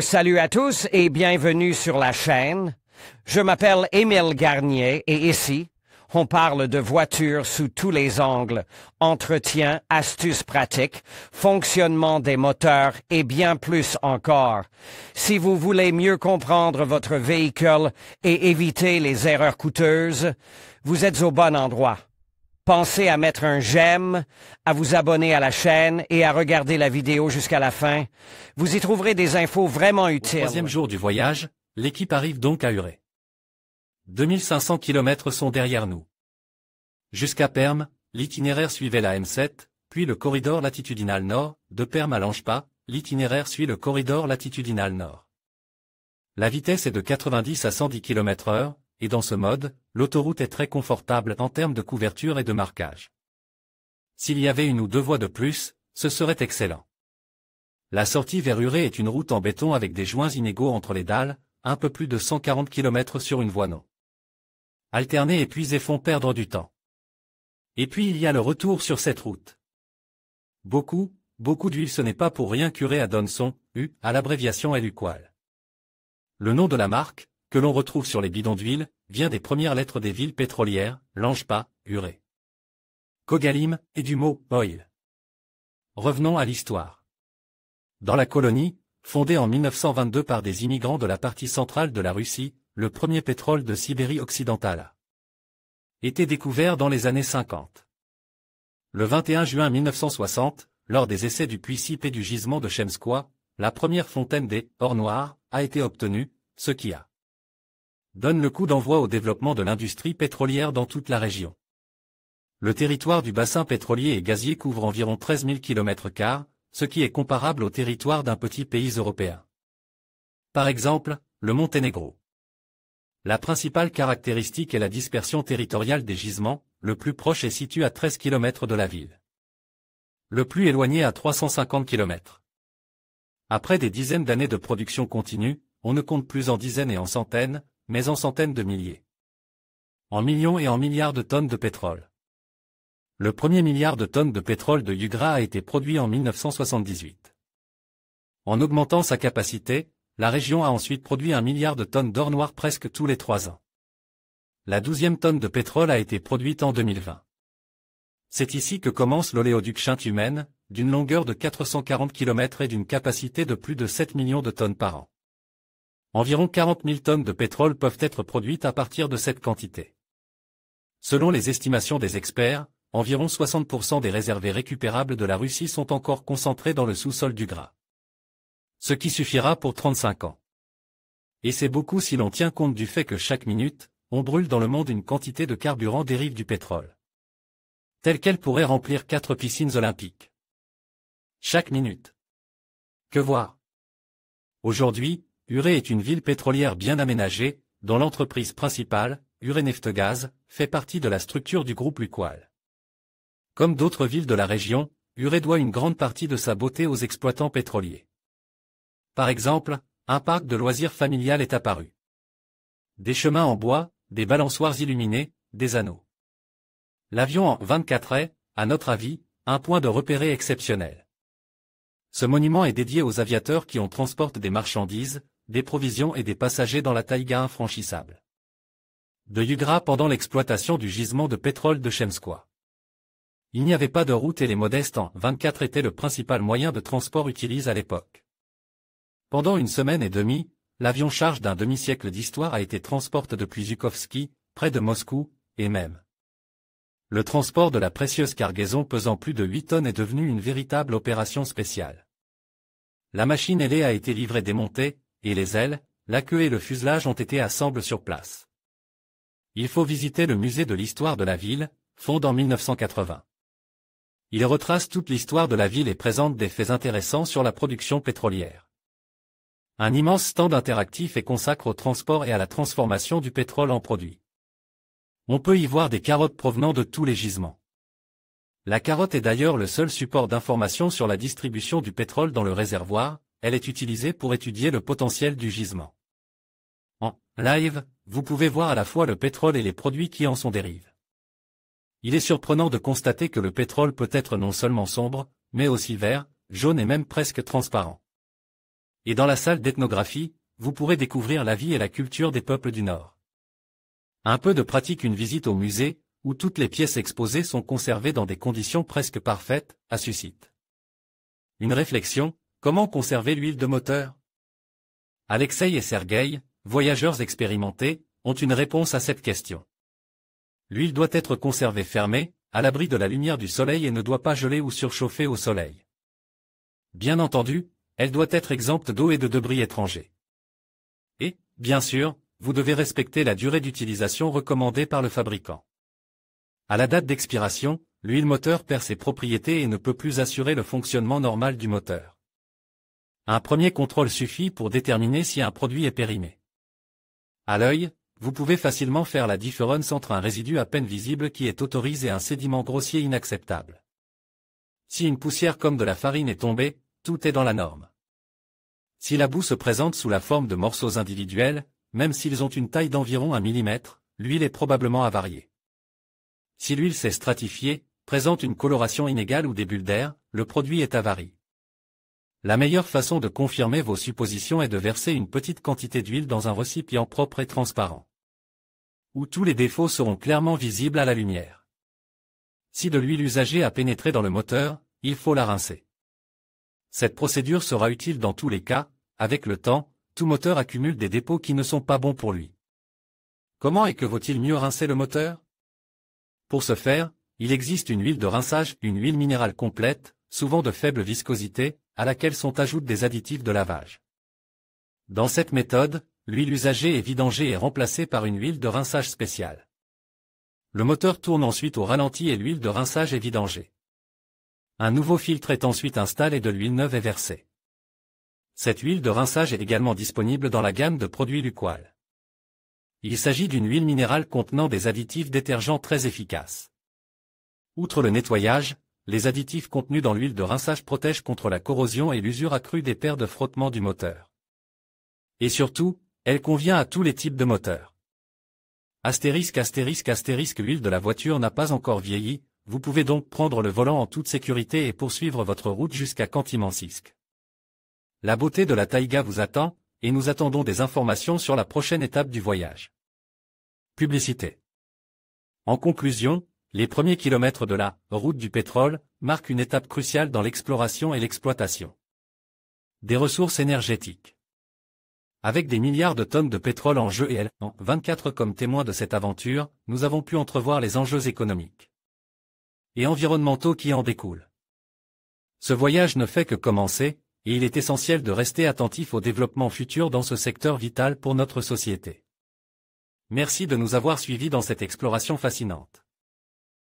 Salut à tous et bienvenue sur la chaîne. Je m'appelle Émile Garnier et ici, on parle de voitures sous tous les angles, entretien, astuces pratiques, fonctionnement des moteurs et bien plus encore. Si vous voulez mieux comprendre votre véhicule et éviter les erreurs coûteuses, vous êtes au bon endroit. Pensez à mettre un j'aime, à vous abonner à la chaîne et à regarder la vidéo jusqu'à la fin. Vous y trouverez des infos vraiment utiles. Au troisième jour du voyage, l'équipe arrive donc à Uré. 2500 km sont derrière nous. Jusqu'à Perm, l'itinéraire suivait la M7, puis le corridor latitudinal nord, de Perm à Langepas, l'itinéraire suit le corridor latitudinal nord. La vitesse est de 90 à 110 km/h, et dans ce mode, l'autoroute est très confortable en termes de couverture et de marquage. S'il y avait une ou deux voies de plus, ce serait excellent. La sortie vers Uré est une route en béton avec des joints inégaux entre les dalles, un peu plus de 140 km sur une voie non alternée et puis font perdre du temps. Et puis il y a le retour sur cette route. Beaucoup d'huile, ce n'est pas pour rien qu'Uré donne son U à l'abréviation LUQUAL. Le nom de la marque, que l'on retrouve sur les bidons d'huile, vient des premières lettres des villes pétrolières, Langepas, Uré, Kogalim, et du mot « oil ». Revenons à l'histoire. Dans la colonie, fondée en 1922 par des immigrants de la partie centrale de la Russie, le premier pétrole de Sibérie occidentale a été découvert dans les années 50. Le 21 juin 1960, lors des essais du puits Sip et du gisement de Chemskoye, la première fontaine des « ors noirs » a été obtenue, ce qui donne le coup d'envoi au développement de l'industrie pétrolière dans toute la région. Le territoire du bassin pétrolier et gazier couvre environ 13 000 km², ce qui est comparable au territoire d'un petit pays européen. Par exemple, le Monténégro. La principale caractéristique est la dispersion territoriale des gisements, le plus proche est situé à 13 km de la ville. Le plus éloigné à 350 km. Après des dizaines d'années de production continue, on ne compte plus en dizaines et en centaines, mais en centaines de milliers. En millions et en milliards de tonnes de pétrole. Le premier milliard de tonnes de pétrole de Yugra a été produit en 1978. En augmentant sa capacité, la région a ensuite produit 1 milliard de tonnes d'or noir presque tous les 3 ans. La 12e tonne de pétrole a été produite en 2020. C'est ici que commence l'oléoduc Saint-Humaine, d'une longueur de 440 km et d'une capacité de plus de 7 millions de tonnes par an. Environ 40 000 tonnes de pétrole peuvent être produites à partir de cette quantité. Selon les estimations des experts, environ 60% des réserves récupérables de la Russie sont encore concentrées dans le sous-sol du Gras. Ce qui suffira pour 35 ans. Et c'est beaucoup si l'on tient compte du fait que chaque minute, on brûle dans le monde une quantité de carburant dérive du pétrole. Telle qu'elle pourrait remplir 4 piscines olympiques. Chaque minute. Que voir? Aujourd'hui, Uré est une ville pétrolière bien aménagée, dont l'entreprise principale, Ureneftgaz, fait partie de la structure du groupe LUQUAL. Comme d'autres villes de la région, Uré doit une grande partie de sa beauté aux exploitants pétroliers. Par exemple, un parc de loisirs familial est apparu. Des chemins en bois, des balançoires illuminés, des anneaux. L'avion en 24 est, à notre avis, un point de repéré exceptionnel. Ce monument est dédié aux aviateurs qui en transportent des marchandises, des provisions et des passagers dans la taïga infranchissable de Yugra pendant l'exploitation du gisement de pétrole de Chemskoye. Il n'y avait pas de route et les modestes en 24 étaient le principal moyen de transport utilisé à l'époque. Pendant une semaine et demie, l'avion charge d'un demi-siècle d'histoire a été transporté depuis Zhukovski, près de Moscou, et même. Le transport de la précieuse cargaison pesant plus de 8 tonnes est devenu une véritable opération spéciale. La machine ailée a été livrée démontée, et les ailes, la queue et le fuselage ont été assemblés sur place. Il faut visiter le musée de l'histoire de la ville, fondé en 1980. Il retrace toute l'histoire de la ville et présente des faits intéressants sur la production pétrolière. Un immense stand interactif est consacré au transport et à la transformation du pétrole en produit. On peut y voir des carottes provenant de tous les gisements. La carotte est d'ailleurs le seul support d'information sur la distribution du pétrole dans le réservoir, elle est utilisée pour étudier le potentiel du gisement. En live, vous pouvez voir à la fois le pétrole et les produits qui en sont dérivés. Il est surprenant de constater que le pétrole peut être non seulement sombre, mais aussi vert, jaune et même presque transparent. Et dans la salle d'ethnographie, vous pourrez découvrir la vie et la culture des peuples du Nord. Un peu de pratique, une visite au musée, où toutes les pièces exposées sont conservées dans des conditions presque parfaites, à suscite. Une réflexion, comment conserver l'huile de moteur? Alexei et Sergueï, voyageurs expérimentés, ont une réponse à cette question. L'huile doit être conservée fermée, à l'abri de la lumière du soleil et ne doit pas geler ou surchauffer au soleil. Bien entendu, elle doit être exempte d'eau et de débris étrangers. Et, bien sûr, vous devez respecter la durée d'utilisation recommandée par le fabricant. À la date d'expiration, l'huile moteur perd ses propriétés et ne peut plus assurer le fonctionnement normal du moteur. Un premier contrôle suffit pour déterminer si un produit est périmé. À l'œil, vous pouvez facilement faire la différence entre un résidu à peine visible qui est autorisé et un sédiment grossier inacceptable. Si une poussière comme de la farine est tombée, tout est dans la norme. Si la boue se présente sous la forme de morceaux individuels, même s'ils ont une taille d'environ 1 mm, l'huile est probablement avariée. Si l'huile s'est stratifiée, présente une coloration inégale ou des bulles d'air, le produit est avarie. La meilleure façon de confirmer vos suppositions est de verser une petite quantité d'huile dans un récipient propre et transparent, où tous les défauts seront clairement visibles à la lumière. Si de l'huile usagée a pénétré dans le moteur, il faut la rincer. Cette procédure sera utile dans tous les cas. Avec le temps, tout moteur accumule des dépôts qui ne sont pas bons pour lui. Comment et que vaut-il mieux rincer le moteur? Pour ce faire, il existe une huile de rinçage, une huile minérale complète, souvent de faible viscosité, à laquelle sont ajoutés des additifs de lavage. Dans cette méthode, l'huile usagée est vidangée et remplacée par une huile de rinçage spéciale. Le moteur tourne ensuite au ralenti et l'huile de rinçage est vidangée. Un nouveau filtre est ensuite installé et de l'huile neuve est versée. Cette huile de rinçage est également disponible dans la gamme de produits Lukoil. Il s'agit d'une huile minérale contenant des additifs détergents très efficaces. Outre le nettoyage, les additifs contenus dans l'huile de rinçage protègent contre la corrosion et l'usure accrue des paires de frottement du moteur. Et surtout, elle convient à tous les types de moteurs. Astérisque, l'huile de la voiture n'a pas encore vieilli, vous pouvez donc prendre le volant en toute sécurité et poursuivre votre route jusqu'à Khanty-Mansiysk. La beauté de la taïga vous attend, et nous attendons des informations sur la prochaine étape du voyage. Publicité. En conclusion, les premiers kilomètres de la « route du pétrole » marquent une étape cruciale dans l'exploration et l'exploitation des ressources énergétiques. Avec des milliards de tonnes de pétrole en jeu et L24 comme témoins de cette aventure, nous avons pu entrevoir les enjeux économiques et environnementaux qui en découlent. Ce voyage ne fait que commencer, et il est essentiel de rester attentif au développement futur dans ce secteur vital pour notre société. Merci de nous avoir suivis dans cette exploration fascinante.